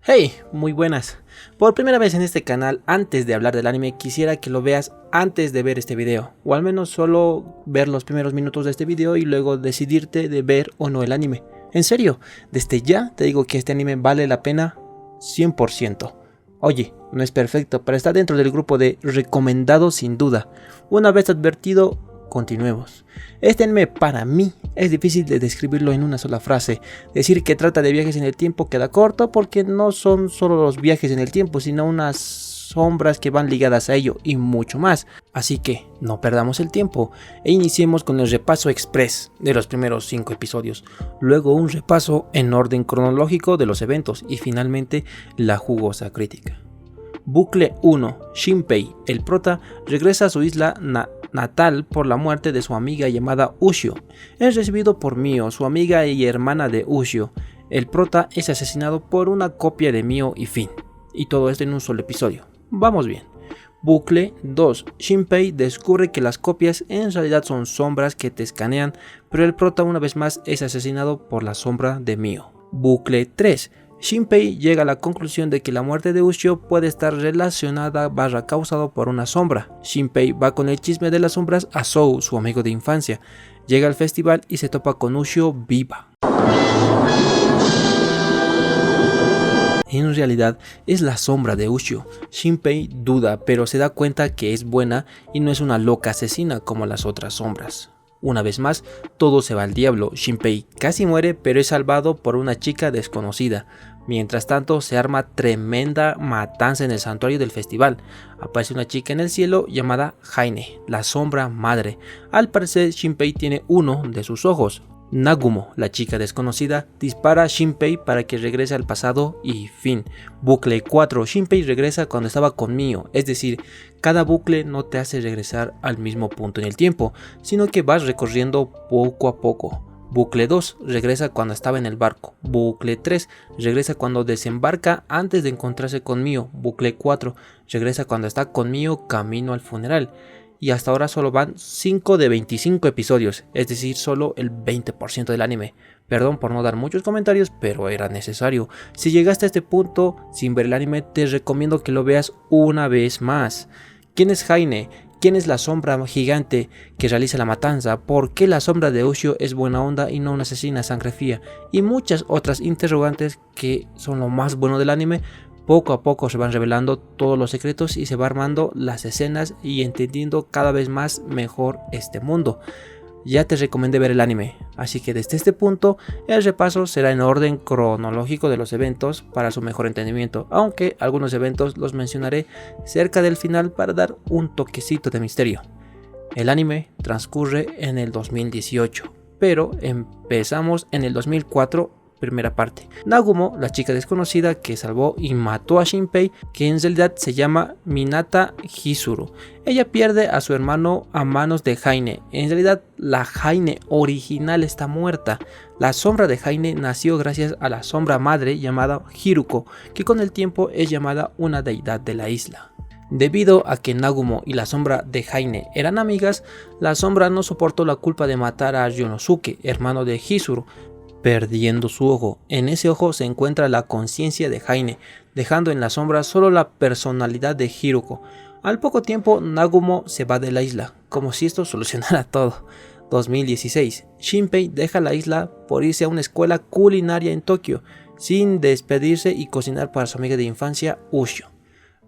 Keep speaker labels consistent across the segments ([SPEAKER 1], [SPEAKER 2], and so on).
[SPEAKER 1] Hey, muy buenas. Por primera vez en este canal, antes de hablar del anime, quisiera que lo veas antes de ver este video, o al menos solo ver los primeros minutos de este video y luego decidirte de ver o no el anime. En serio, desde ya te digo que este anime vale la pena 100%. Oye, no es perfecto, pero está dentro del grupo de recomendados sin duda. Una vez advertido, continuemos. Este anime para mí es difícil de describirlo en una sola frase. Decir que trata de viajes en el tiempo queda corto porque no son solo los viajes en el tiempo, sino unas sombras que van ligadas a ello y mucho más. Así que no perdamos el tiempo e iniciemos con el repaso express de los primeros 5 episodios, luego un repaso en orden cronológico de los eventos y finalmente la jugosa crítica. Bucle 1. Shinpei, el prota, regresa a su isla natal por la muerte de su amiga llamada Ushio. Es recibido por Mio, su amiga y hermana de Ushio. El prota es asesinado por una copia de Mio y fin. Y todo esto en un solo episodio. Vamos bien. Bucle 2. Shinpei descubre que las copias en realidad son sombras que te escanean, pero el prota una vez más es asesinado por la sombra de Mio. Bucle 3. Shinpei llega a la conclusión de que la muerte de Ushio puede estar relacionada / causado por una sombra. Shinpei va con el chisme de las sombras a Sou, su amigo de infancia. Llega al festival y se topa con Ushio viva. En realidad es la sombra de Ushio. Shinpei duda, pero se da cuenta que es buena y no es una loca asesina como las otras sombras. Una vez más, todo se va al diablo. Shinpei casi muere, pero es salvado por una chica desconocida. Mientras tanto, se arma tremenda matanza en el santuario del festival. Aparece una chica en el cielo llamada Haine, la sombra madre. Al parecer, Shinpei tiene uno de sus ojos. Nagumo, la chica desconocida, dispara a Shinpei para que regrese al pasado y fin. Bucle 4. Shinpei regresa cuando estaba con Mio, es decir, cada bucle no te hace regresar al mismo punto en el tiempo, sino que vas recorriendo poco a poco. Bucle 2. Regresa cuando estaba en el barco. Bucle 3. Regresa cuando desembarca antes de encontrarse con Mio. Bucle 4. Regresa cuando está con Mio camino al funeral. Y hasta ahora solo van 5 de 25 episodios, es decir, solo el 20% del anime. Perdón por no dar muchos comentarios, pero era necesario. Si llegaste a este punto sin ver el anime, te recomiendo que lo veas una vez más. ¿Quién es Haine? ¿Quién es la sombra gigante que realiza la matanza? ¿Por qué la sombra de Ushio es buena onda y no una asesina a sangre fría? Y muchas otras interrogantes que son lo más bueno del anime. Poco a poco se van revelando todos los secretos y se va armando las escenas y entendiendo cada vez más mejor este mundo. Ya te recomendé ver el anime, así que desde este punto el repaso será en orden cronológico de los eventos para su mejor entendimiento, aunque algunos eventos los mencionaré cerca del final para dar un toquecito de misterio. El anime transcurre en el 2018, pero empezamos en el 2004. Primera parte. Nagumo, la chica desconocida que salvó y mató a Shinpei, que en realidad se llama Minata Hizuru. Ella pierde a su hermano a manos de Haine. En realidad la Haine original está muerta. La sombra de Haine nació gracias a la sombra madre llamada Hiruko, que con el tiempo es llamada una deidad de la isla. Debido a que Nagumo y la sombra de Haine eran amigas, la sombra no soportó la culpa de matar a Yonosuke, hermano de Hizuru, perdiendo su ojo. En ese ojo se encuentra la conciencia de Haine, dejando en la sombra solo la personalidad de Hiruko. Al poco tiempo, Nagumo se va de la isla, como si esto solucionara todo. 2016. Shinpei deja la isla por irse a una escuela culinaria en Tokio, sin despedirse y cocinar para su amiga de infancia, Ushio.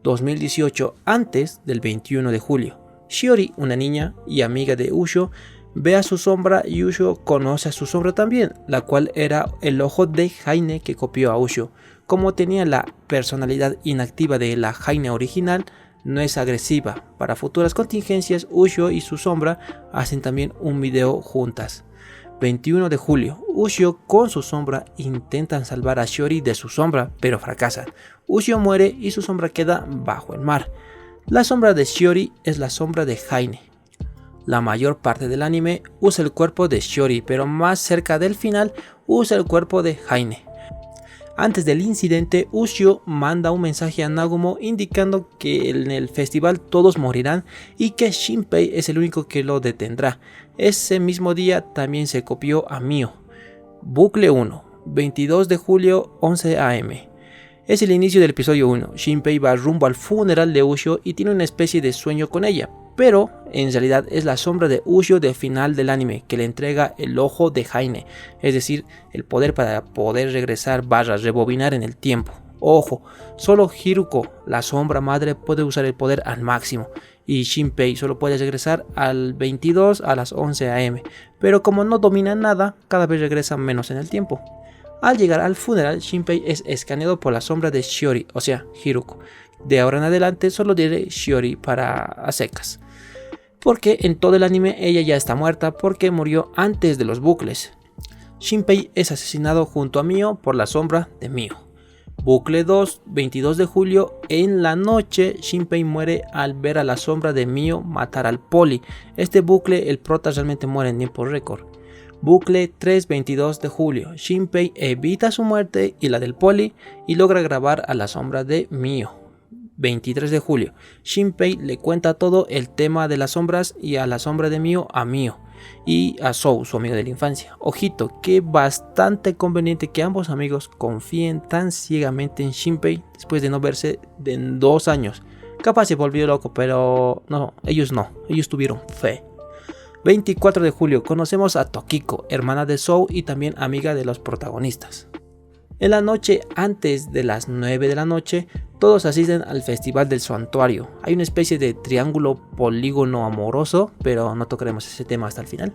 [SPEAKER 1] 2018. Antes del 21 de julio. Shiori, una niña y amiga de Ushio, ve a su sombra y Ushio conoce a su sombra también, la cual era el ojo de Haine que copió a Ushio. Como tenía la personalidad inactiva de la Haine original, no es agresiva. Para futuras contingencias, Ushio y su sombra hacen también un video juntas. 21 de julio. Ushio con su sombra intentan salvar a Shiori de su sombra, pero fracasan. Ushio muere y su sombra queda bajo el mar. La sombra de Shiori es la sombra de Haine. La mayor parte del anime usa el cuerpo de Shiori, pero más cerca del final usa el cuerpo de Haine. Antes del incidente, Ushio manda un mensaje a Nagumo indicando que en el festival todos morirán y que Shinpei es el único que lo detendrá. Ese mismo día también se copió a Mio. Bucle 1, 22 de julio, 11 am. Es el inicio del episodio 1. Shinpei va rumbo al funeral de Ushio y tiene una especie de sueño con ella, pero en realidad es la sombra de Ushio del final del anime que le entrega el ojo de Heine, es decir, el poder para poder regresar / rebobinar en el tiempo. Ojo, solo Hiruko, la sombra madre, puede usar el poder al máximo y Shinpei solo puede regresar al 22 a las 11 am, pero como no domina nada, cada vez regresa menos en el tiempo. Al llegar al funeral, Shinpei es escaneado por la sombra de Shiori, o sea, Hiruko. De ahora en adelante solo diré Shiori para a secas, porque en todo el anime ella ya está muerta porque murió antes de los bucles. Shinpei es asesinado junto a Mio por la sombra de Mio. Bucle 2, 22 de julio, en la noche Shinpei muere al ver a la sombra de Mio matar al poli. Este bucle el prota realmente muere en tiempo récord. Bucle 3, 22 de julio, Shinpei evita su muerte y la del poli y logra grabar a la sombra de Mio. 23 de julio, Shinpei le cuenta todo el tema de las sombras y a la sombra de Mio a Mio y a Sou, su amigo de la infancia. Ojito, que bastante conveniente que ambos amigos confíen tan ciegamente en Shinpei después de no verse en 2 años. Capaz se volvió loco, pero no, ellos tuvieron fe. 24 de julio, conocemos a Tokiko, hermana de Sou y también amiga de los protagonistas. En la noche antes de las 9 de la noche, todos asisten al festival del santuario. Hay una especie de triángulo polígono amoroso, pero no tocaremos ese tema hasta el final.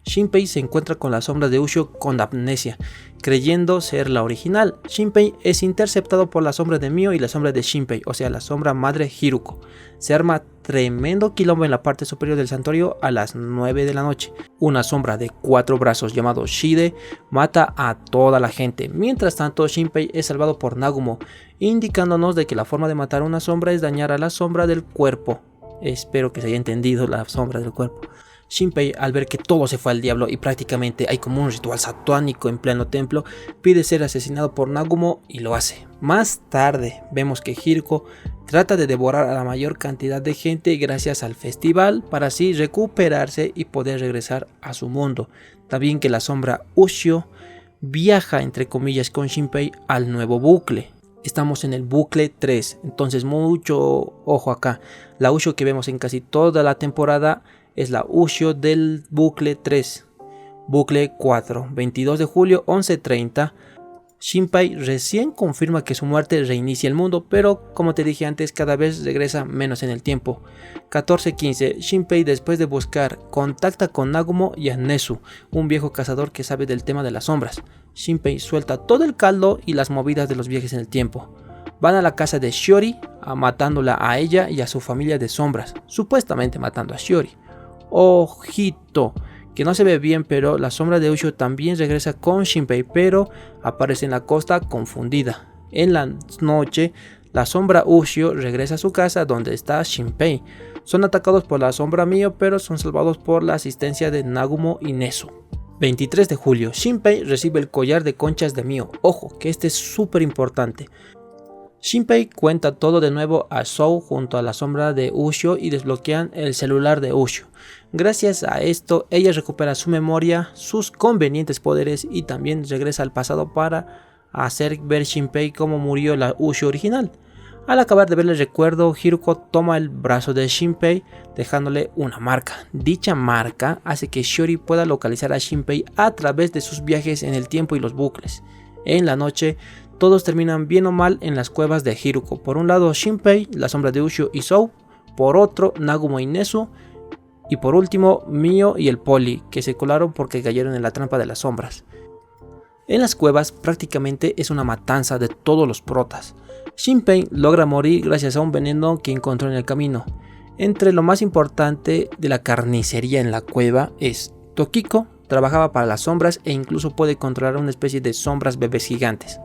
[SPEAKER 1] Shinpei se encuentra con la sombra de Ushio con amnesia, creyendo ser la original. Shinpei es interceptado por la sombra de Mio y la sombra de Shinpei, o sea la sombra madre Hiruko. Se arma tremendo quilombo en la parte superior del santuario a las 9 de la noche. Una sombra de 4 brazos llamado Shide mata a toda la gente. Mientras tanto, Shinpei es salvado por Nagumo, indicándonos de que la forma de matar a una sombra es dañar a la sombra del cuerpo. Espero que se haya entendido la sombra del cuerpo. Shinpei, al ver que todo se fue al diablo y prácticamente hay como un ritual satánico en pleno templo, pide ser asesinado por Nagumo y lo hace. Más tarde vemos que Hiruko trata de devorar a la mayor cantidad de gente gracias al festival para así recuperarse y poder regresar a su mundo. También que la sombra Ushio viaja entre comillas con Shinpei al nuevo bucle. Estamos en el bucle 3, entonces mucho ojo acá. La Ushio que vemos en casi toda la temporada es la Ushio del bucle 3. Bucle 4, 22 de julio, 11:30. Shinpei recién confirma que su muerte reinicia el mundo, pero como te dije antes, cada vez regresa menos en el tiempo. 14:15. Shinpei, después de buscar, contacta con Nagumo y a Nezu, un viejo cazador que sabe del tema de las sombras. Shinpei suelta todo el caldo y las movidas de los viajes en el tiempo. Van a la casa de Shiori, matándola a ella y a su familia de sombras, supuestamente matando a Shiori. Ojito, que no se ve bien, pero la sombra de Ushio también regresa con Shinpei, pero aparece en la costa confundida. En la noche, la sombra Ushio regresa a su casa donde está Shinpei. Son atacados por la sombra Mio, pero son salvados por la asistencia de Nagumo y Nezu. 23 de julio, Shinpei recibe el collar de conchas de Mio. Ojo, que este es súper importante. Shinpei cuenta todo de nuevo a Sou junto a la sombra de Ushio y desbloquean el celular de Ushio. Gracias a esto, ella recupera su memoria, sus convenientes poderes y también regresa al pasado para hacer ver Shinpei cómo murió la Ushio original. Al acabar de ver el recuerdo, Hiruko toma el brazo de Shinpei dejándole una marca. Dicha marca hace que Shiori pueda localizar a Shinpei a través de sus viajes en el tiempo y los bucles. En la noche, todos terminan bien o mal en las cuevas de Hiruko. Por un lado Shinpei, la sombra de Ushio y Sou. Por otro Nagumo y Nezu. Y por último Mio y el poli, que se colaron porque cayeron en la trampa de las sombras. En las cuevas prácticamente es una matanza de todos los protas. Shinpei logra morir gracias a un veneno que encontró en el camino. Entre lo más importante de la carnicería en la cueva es Tokiko, trabajaba para las sombras e incluso puede controlar una especie de sombras bebés gigantes.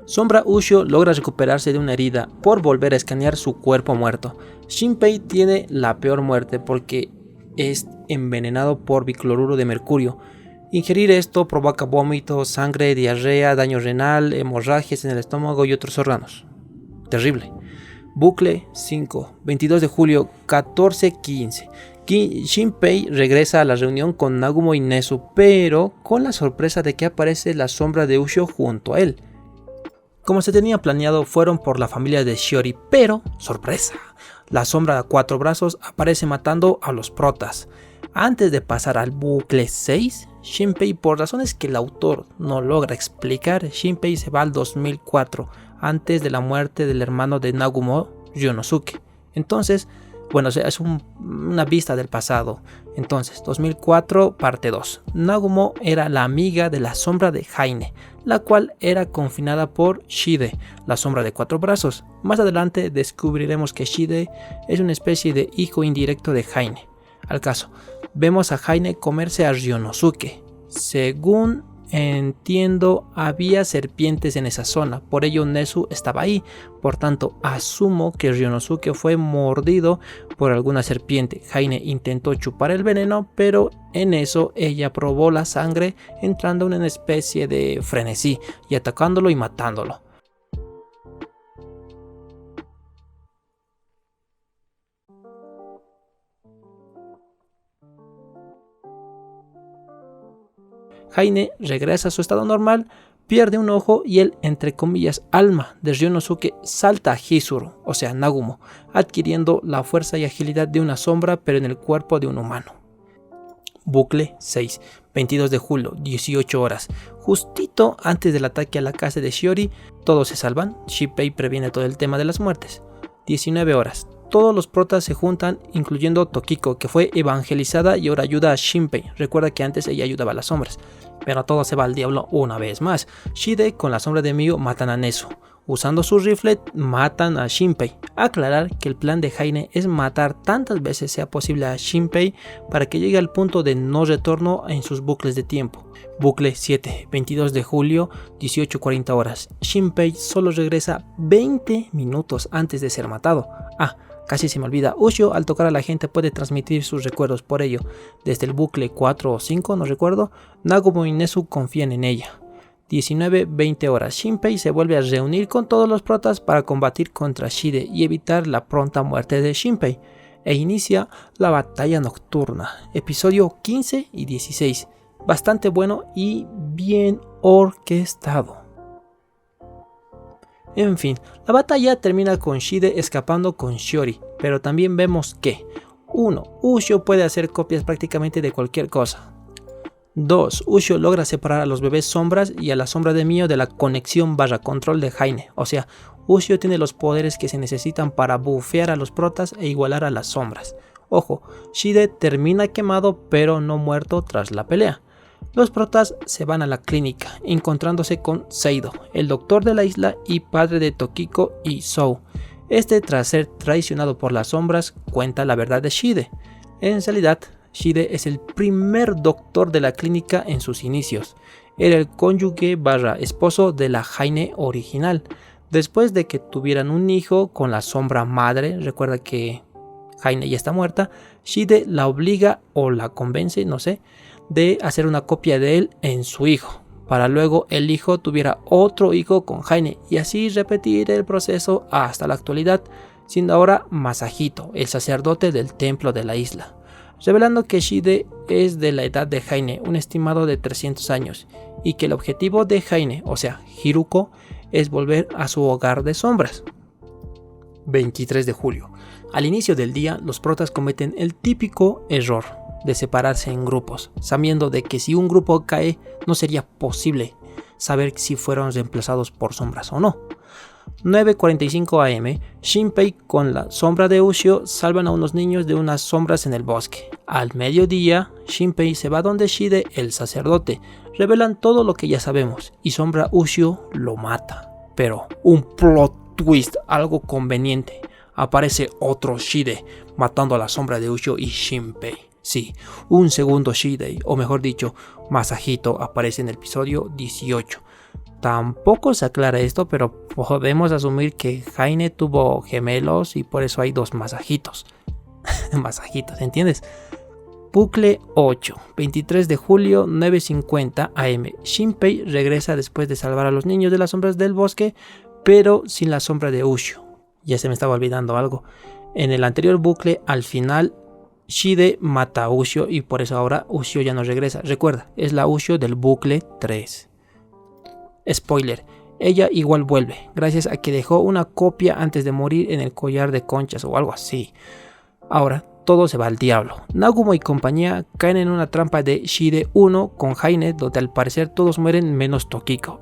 [SPEAKER 1] Sombra Ushio logra recuperarse de una herida por volver a escanear su cuerpo muerto. Shinpei tiene la peor muerte porque es envenenado por bicloruro de mercurio. Ingerir esto provoca vómitos, sangre, diarrea, daño renal, hemorragias en el estómago y otros órganos. Terrible. Bucle 5, 22 de julio, 14:15. Shinpei regresa a la reunión con Nagumo y Nezu, pero con la sorpresa de que aparece la sombra de Ushio junto a él. Como se tenía planeado, fueron por la familia de Shiori, pero, sorpresa, la sombra de 4 brazos aparece matando a los protas. Antes de pasar al bucle 6, Shinpei, por razones que el autor no logra explicar, Shinpei se va al 2004, antes de la muerte del hermano de Nagumo, Ryonosuke. Entonces, bueno, es una vista del pasado. Entonces, 2004, parte 2. Nagumo era la amiga de la sombra de Haine, la cual era confinada por Shide, la sombra de 4 brazos. Más adelante descubriremos que Shide es una especie de hijo indirecto de Haine. Al caso, vemos a Haine comerse a Ryonosuke. Según entiendo, había serpientes en esa zona, por ello Nezu estaba ahí. Por tanto, asumo que Ryonosuke fue mordido por alguna serpiente. Haine intentó chupar el veneno, pero en eso ella probó la sangre, entrando en una especie de frenesí y atacándolo y matándolo. Haine regresa a su estado normal, pierde un ojo y el, entre comillas, alma de Ryonosuke salta a Hizuru, o sea, Nagumo, adquiriendo la fuerza y agilidad de una sombra pero en el cuerpo de un humano. Bucle 6, 22 de julio, 18 horas. Justito antes del ataque a la casa de Shiori, todos se salvan, Shinpei previene todo el tema de las muertes. 19 horas. Todos los protas se juntan, incluyendo Tokiko, que fue evangelizada y ahora ayuda a Shinpei. Recuerda que antes ella ayudaba a las sombras. Pero todo se va al diablo una vez más. Shide con la sombra de Miyu matan a Nezu. Usando su rifle matan a Shinpei. Aclarar que el plan de Haine es matar tantas veces sea posible a Shinpei para que llegue al punto de no retorno en sus bucles de tiempo. Bucle 7, 22 de julio, 18:40 horas. Shinpei solo regresa 20 minutos antes de ser matado. Casi se me olvida, Ushio al tocar a la gente puede transmitir sus recuerdos, por ello, desde el bucle 4 o 5, no recuerdo, Nagumo y Nezu confían en ella. 19:20 horas, Shinpei se vuelve a reunir con todos los protas para combatir contra Shide y evitar la pronta muerte de Shinpei, e inicia la batalla nocturna, episodio 15 y 16, bastante bueno y bien orquestado. En fin, la batalla termina con Shide escapando con Shiori, pero también vemos que 1. Ushio puede hacer copias prácticamente de cualquier cosa. 2. Ushio logra separar a los bebés sombras y a la sombra de Mio de la conexión / control de Haine, o sea, Ushio tiene los poderes que se necesitan para bufear a los protas e igualar a las sombras. Ojo, Shide termina quemado pero no muerto tras la pelea. Los protas se van a la clínica, encontrándose con Seido, el doctor de la isla y padre de Tokiko y Sou. Este, tras ser traicionado por las sombras, cuenta la verdad de Shide. En realidad, Shide es el primer doctor de la clínica en sus inicios. Era el cónyuge / esposo de la Haine original. Después de que tuvieran un hijo con la sombra madre, recuerda que Haine ya está muerta, Shide la obliga o la convence, no sé, de hacer una copia de él en su hijo, para luego el hijo tuviera otro hijo con Haine y así repetir el proceso hasta la actualidad, siendo ahora Masahito, el sacerdote del templo de la isla, revelando que Shide es de la edad de Haine, un estimado de 300 años, y que el objetivo de Haine, o sea, Hiruko, es volver a su hogar de sombras. 23 de julio. Al inicio del día, los protas cometen el típico error de separarse en grupos, sabiendo de que si un grupo cae, no sería posible saber si fueron reemplazados por sombras o no. 9:45 am, Shinpei con la sombra de Ushio salvan a unos niños de unas sombras en el bosque. Al mediodía, Shinpei se va donde Shide, el sacerdote, revelan todo lo que ya sabemos y sombra Ushio lo mata. Pero un plot twist, algo conveniente, aparece otro Shide matando a la sombra de Ushio y Shinpei. Sí, un segundo Shide, o mejor dicho, Masahito, aparece en el episodio 18. Tampoco se aclara esto, pero podemos asumir que Haine tuvo gemelos y por eso hay 2 Masahitos. Masahitos, ¿entiendes? Bucle 8, 23 de julio, 9:50 am. Shinpei regresa después de salvar a los niños de las sombras del bosque, pero sin la sombra de Ushio. Ya se me estaba olvidando algo. En el anterior bucle, al final, Shide mata a Ushio y por eso ahora Ushio ya no regresa. Recuerda, es la Ushio del bucle 3. Spoiler, ella igual vuelve, gracias a que dejó una copia antes de morir en el collar de conchas o algo así. Ahora todo se va al diablo. Nagumo y compañía caen en una trampa de Shide 1 con Haine, donde al parecer todos mueren menos Tokiko.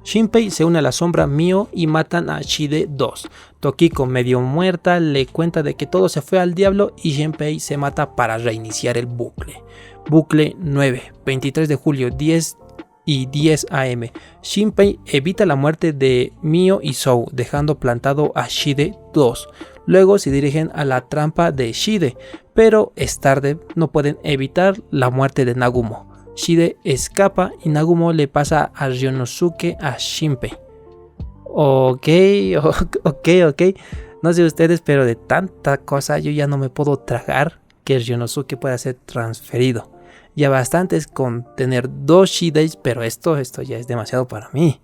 [SPEAKER 1] Shinpei se une a la sombra Mio y matan a Shide 2. Tokiko, medio muerta, le cuenta de que todo se fue al diablo y Shinpei se mata para reiniciar el bucle. Bucle 9, 23 de julio, 10 y 10 am. Shinpei evita la muerte de Mio y Sou, dejando plantado a Shide 2. Luego se dirigen a la trampa de Shide, pero es tarde, no pueden evitar la muerte de Nagumo. Shide escapa y Nagumo le pasa a Ryonosuke a Shinpei. Ok. No sé ustedes, pero de tanta cosa yo ya no me puedo tragar que Ryonosuke pueda ser transferido. Ya bastante es con tener 2 Shides, pero esto ya es demasiado para mí.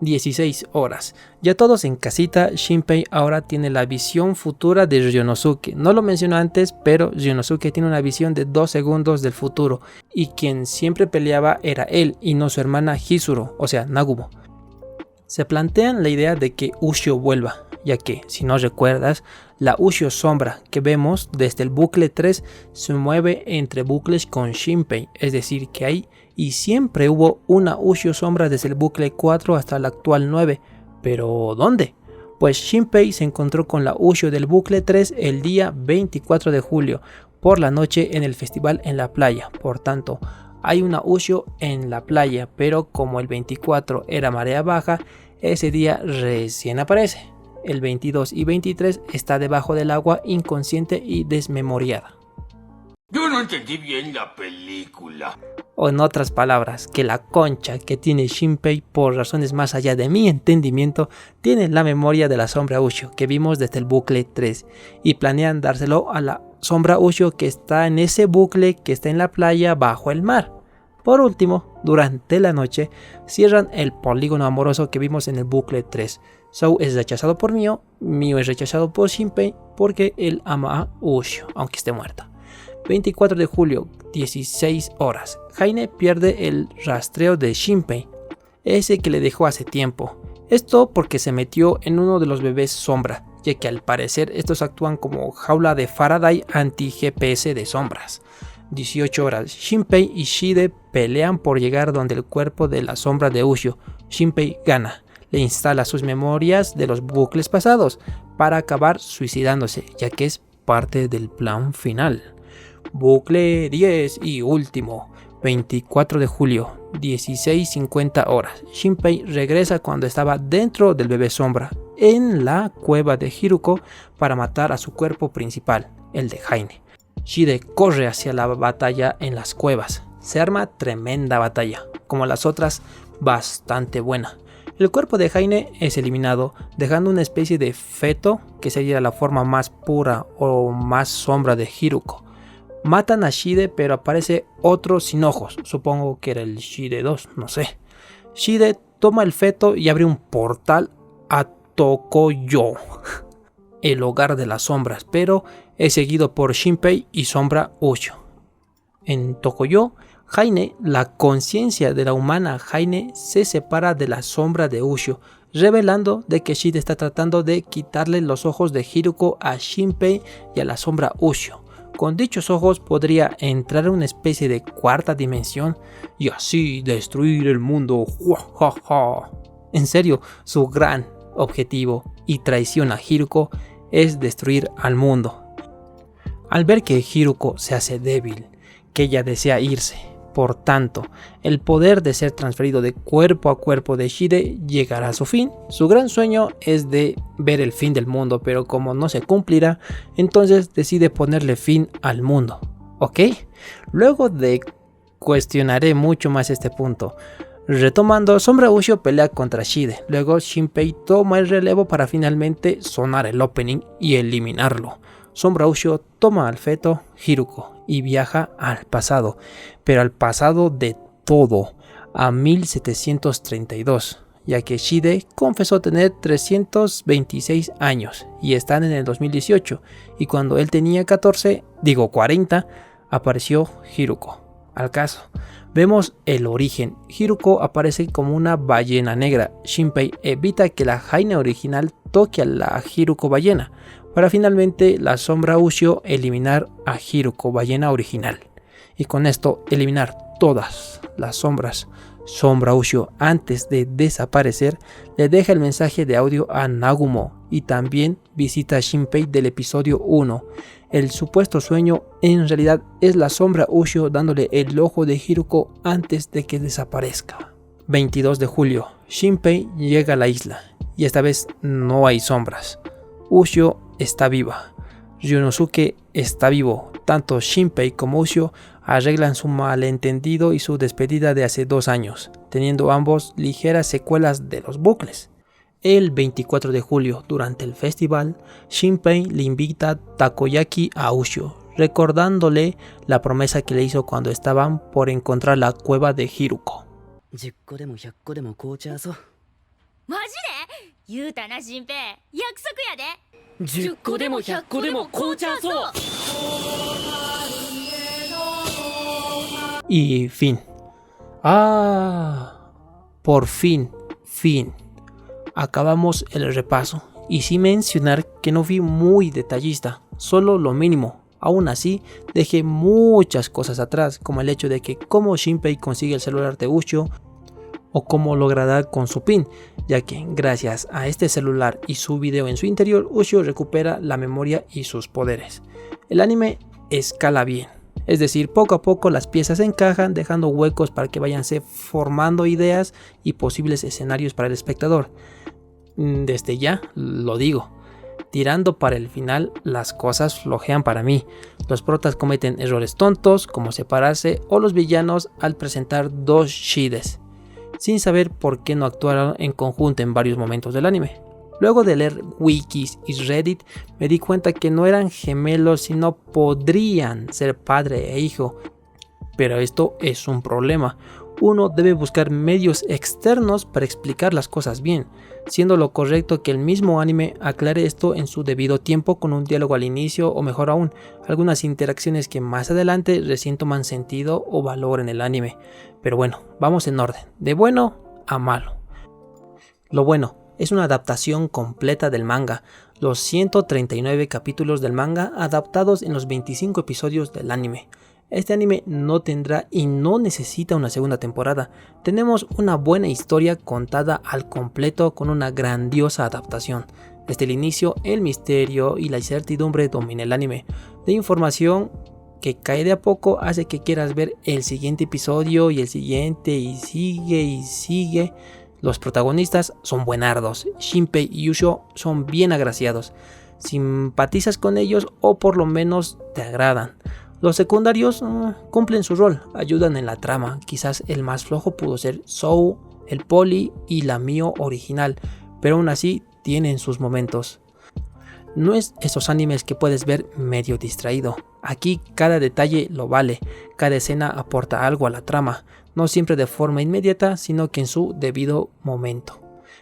[SPEAKER 1] 16 horas. Ya todos en casita, Shinpei ahora tiene la visión futura de Ryonosuke. No lo menciono antes, pero Ryonosuke tiene una visión de 2 segundos del futuro. Y quien siempre peleaba era él y no su hermana Hizuru, o sea, Nagumo. Se plantean la idea de que Ushio vuelva, ya que, si no recuerdas, la Ushio sombra que vemos desde el bucle 3 se mueve entre bucles con Shinpei, es decir, que hay y siempre hubo una Ushio sombra desde el bucle 4 hasta el actual 9. ¿Pero dónde? Pues Shinpei se encontró con la Ushio del bucle 3 el día 24 de julio por la noche en el festival en la playa. Por tanto, hay una Ushio en la playa, pero como el 24 era marea baja, ese día recién aparece. El 22 y 23 está debajo del agua, inconsciente y desmemoriada.
[SPEAKER 2] Yo no entendí bien la película.
[SPEAKER 1] O en otras palabras, que la concha que tiene Shinpei, por razones más allá de mi entendimiento, tiene la memoria de la sombra Ushio que vimos desde el bucle 3 y planean dárselo a la sombra Ushio que está en ese bucle que está en la playa bajo el mar. Por último, durante la noche, cierran el polígono amoroso que vimos en el bucle 3. Sou es rechazado por Mio, Mio es rechazado por Shinpei porque él ama a Ushio, aunque esté muerta. 24 de julio, 16 horas. Haine pierde el rastreo de Shinpei, ese que le dejó hace tiempo. Esto porque se metió en uno de los bebés sombra, ya que al parecer estos actúan como jaula de Faraday anti-GPS de sombras. 18 horas. Shinpei y Shide pelean por llegar donde el cuerpo de la sombra de Ushio. Shinpei gana. Le instala sus memorias de los bucles pasados para acabar suicidándose, ya que es parte del plan final. Bucle 10 y último, 24 de julio, 16:50 horas. Shinpei regresa cuando estaba dentro del bebé sombra, en la cueva de Hiruko, para matar a su cuerpo principal, el de Haine. Shide corre hacia la batalla en las cuevas. Se arma tremenda batalla, como las otras, bastante buena. El cuerpo de Haine es eliminado, dejando una especie de feto que sería la forma más pura o más sombra de Hiruko. Matan a Shide, pero aparece otro sin ojos, supongo que era el Shide 2, no sé. Shide toma el feto y abre un portal a Tokoyo, el hogar de las sombras, pero es seguido por Shinpei y sombra Ushio. En Tokoyo, Haine, la conciencia de la humana Haine, se separa de la sombra de Ushio, revelando de que Shide está tratando de quitarle los ojos de Hiruko a Shinpei y a la sombra Ushio. Con dichos ojos podría entrar a una especie de cuarta dimensión y así destruir el mundo. En serio, su gran objetivo y traición a Hiruko es destruir al mundo. Al ver que Hiruko se hace débil, que ella desea irse, por tanto, el poder de ser transferido de cuerpo a cuerpo de Shide llegará a su fin. Su gran sueño es de ver el fin del mundo, pero como no se cumplirá, entonces decide ponerle fin al mundo. ¿Ok? Luego de cuestionaré mucho más este punto. Retomando, sombra Ushio pelea contra Shide. Luego Shinpei toma el relevo para finalmente sonar el opening y eliminarlo. Sombra Ushio toma al feto Hiruko y viaja al pasado, pero al pasado de todo, a 1732, ya que Shide confesó tener 326 años y están en el 2018, y cuando él tenía 40, apareció Hiruko. al caso. Vemos el origen. Hiruko aparece como una ballena negra. Shinpei evita que la Jaina original toque a la Hiruko ballena, para finalmente la sombra Ushio eliminar a Hiruko ballena original. Y con esto eliminar todas las sombras. Sombra Ushio, antes de desaparecer, le deja el mensaje de audio a Nagumo y también visita a Shinpei del episodio 1. El supuesto sueño en realidad es la sombra Ushio dándole el ojo de Hiruko antes de que desaparezca. 22 de julio, Shinpei llega a la isla y esta vez no hay sombras. Ushio está viva. Ryunosuke está vivo. Tanto Shinpei como Ushio arreglan su malentendido y su despedida de hace 2 años, teniendo ambos ligeras secuelas de los bucles. El 24 de julio, durante el festival, Shinpei le invita takoyaki a Ushio, recordándole la promesa que le hizo cuando estaban por encontrar la cueva de Hiruko.
[SPEAKER 3] 10個でも100個でも紅茶ぞ。
[SPEAKER 4] マジで言うたな新平約束やで。
[SPEAKER 3] 10個でも100個でも紅茶ぞ。
[SPEAKER 1] Y fin. Por fin. Acabamos el repaso. Y sin mencionar que no fui muy detallista, solo lo mínimo. Aún así, dejé muchas cosas atrás, como el hecho de que cómo Shinpei consigue el celular de Ushio o cómo logra dar con su pin, ya que gracias a este celular y su video en su interior, Ushio recupera la memoria y sus poderes. El anime escala bien, es decir, poco a poco las piezas se encajan, dejando huecos para que vayanse formando ideas y posibles escenarios para el espectador. Desde ya lo digo, tirando para el final las cosas flojean para mí. Los protas cometen errores tontos como separarse o los villanos al presentar 2 shides, sin saber por qué no actuaron en conjunto en varios momentos del anime. Luego de leer wikis y Reddit me di cuenta que no eran gemelos sino podrían ser padre e hijo, pero esto es un problema. Uno debe buscar medios externos para explicar las cosas bien, siendo lo correcto que el mismo anime aclare esto en su debido tiempo con un diálogo al inicio o mejor aún, algunas interacciones que más adelante recién toman sentido o valor en el anime. Pero bueno, vamos en orden, de bueno a malo. Lo bueno, es una adaptación completa del manga, los 139 capítulos del manga adaptados en los 25 episodios del anime. Este anime no tendrá y no necesita una segunda temporada. Tenemos una buena historia contada al completo con una grandiosa adaptación. Desde el inicio, el misterio y la incertidumbre domina el anime. La información que cae de a poco hace que quieras ver el siguiente episodio y el siguiente y sigue. Los protagonistas son buenardos. Shinpei y Ushio son bien agraciados. Simpatizas con ellos o por lo menos te agradan. Los secundarios cumplen su rol, ayudan en la trama. Quizás el más flojo pudo ser Sou, el Poli y la Mio original, pero aún así tienen sus momentos. No es esos animes que puedes ver medio distraído. Aquí cada detalle lo vale, cada escena aporta algo a la trama, no siempre de forma inmediata, sino que en su debido momento.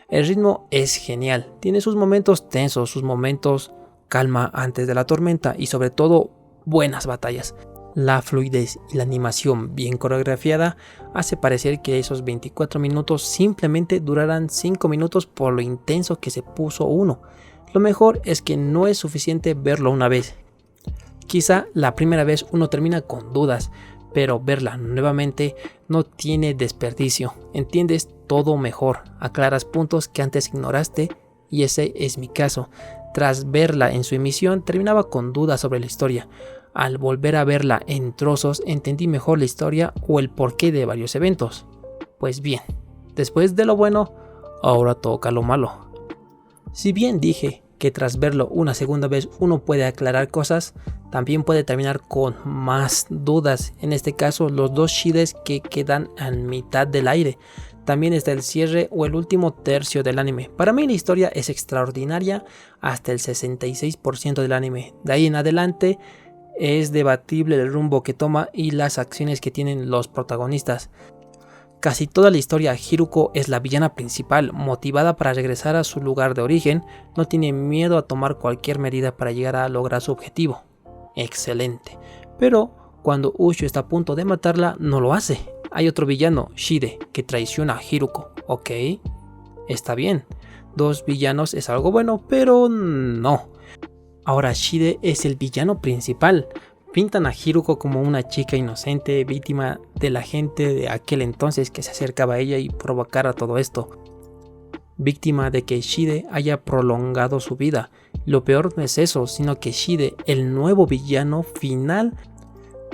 [SPEAKER 1] El ritmo es genial, tiene sus momentos tensos, sus momentos calma antes de la tormenta y sobre todo buenas batallas. La fluidez y la animación bien coreografiada hace parecer que esos 24 minutos simplemente durarán 5 minutos por lo intenso que se puso uno. Lo mejor es que no es suficiente verlo una vez. Quizá la primera vez uno termina con dudas, pero verla nuevamente no tiene desperdicio. Entiendes todo mejor, aclaras puntos que antes ignoraste y ese es mi caso. Tras verla en su emisión terminaba con dudas sobre la historia. Al volver a verla en trozos entendí mejor la historia o el porqué de varios eventos. Pues bien, después de lo bueno, ahora toca lo malo. Si bien dije que tras verlo una segunda vez uno puede aclarar cosas, también puede terminar con más dudas. En este caso los 2 shides que quedan a mitad del aire. También está el cierre o el último tercio del anime. Para mí la historia es extraordinaria hasta el 66% del anime. De ahí en adelante es debatible el rumbo que toma y las acciones que tienen los protagonistas. Casi toda la historia, Hiruko es la villana principal, motivada para regresar a su lugar de origen, no tiene miedo a tomar cualquier medida para llegar a lograr su objetivo. Excelente. Pero Cuando Ushio está a punto de matarla, no lo hace. Hay otro villano, Shide, que traiciona a Hiruko. Ok, está bien. 2 villanos es algo bueno, pero no. Ahora Shide es el villano principal. Pintan a Hiruko como una chica inocente, víctima de la gente de aquel entonces que se acercaba a ella y provocara todo esto. Víctima de que Shide haya prolongado su vida. Lo peor no es eso, sino que Shide, el nuevo villano final,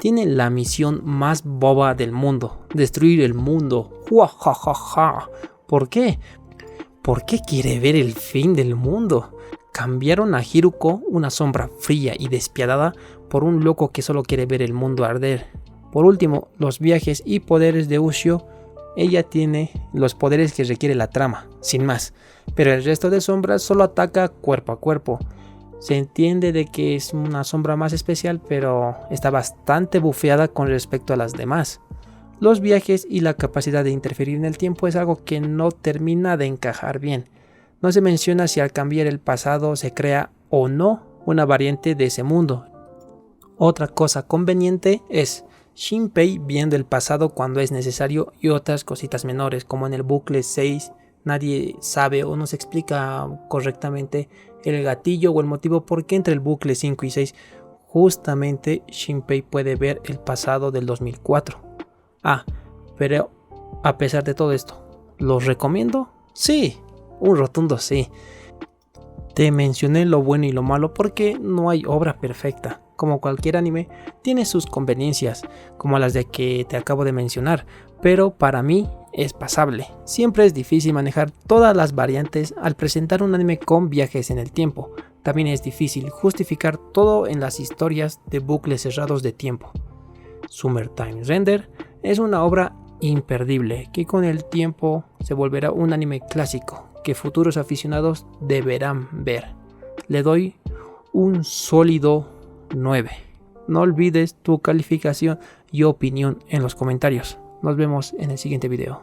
[SPEAKER 1] tiene la misión más boba del mundo: destruir el mundo. ¡Juajajaja! ¿Por qué? ¿Por qué quiere ver el fin del mundo? Cambiaron a Hiruko, una sombra fría y despiadada, por un loco que solo quiere ver el mundo arder. Por último, los viajes y poderes de Ushio. Ella tiene los poderes que requiere la trama, sin más, pero el resto de sombras solo ataca cuerpo a cuerpo. Se entiende de que es una sombra más especial, pero está bastante bufeada con respecto a las demás. Los viajes y la capacidad de interferir en el tiempo es algo que no termina de encajar bien. No se menciona si al cambiar el pasado se crea o no una variante de ese mundo. Otra cosa conveniente es Shinpei viendo el pasado cuando es necesario y otras cositas menores, como en el bucle 6 nadie sabe o no se explica correctamente el gatillo o el motivo por qué entre el bucle 5 y 6 justamente Shinpei puede ver el pasado del 2004. Pero a pesar de todo esto, ¿los recomiendo? Sí, un rotundo sí. Te mencioné lo bueno y lo malo porque no hay obra perfecta. Como cualquier anime, tiene sus conveniencias, como las de que te acabo de mencionar, pero para mí es pasable. Siempre es difícil manejar todas las variantes al presentar un anime con viajes en el tiempo. También es difícil justificar todo en las historias de bucles cerrados de tiempo. Summertime Render es una obra imperdible que con el tiempo se volverá un anime clásico que futuros aficionados deberán ver. Le doy un sólido 9. No olvides tu calificación y opinión en los comentarios. Nos vemos en el siguiente video.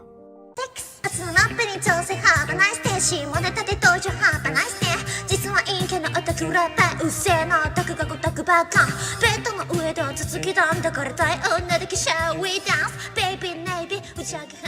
[SPEAKER 5] スナップに調整ハーバナイステ下ネタで登場ハーバナイステ実は陰キャのオタクラッパーうっせえなオタクがオタクばっかベッドの上で続きだんだからたい女できシャーウィーダンスベイビーネイビー打ち上げ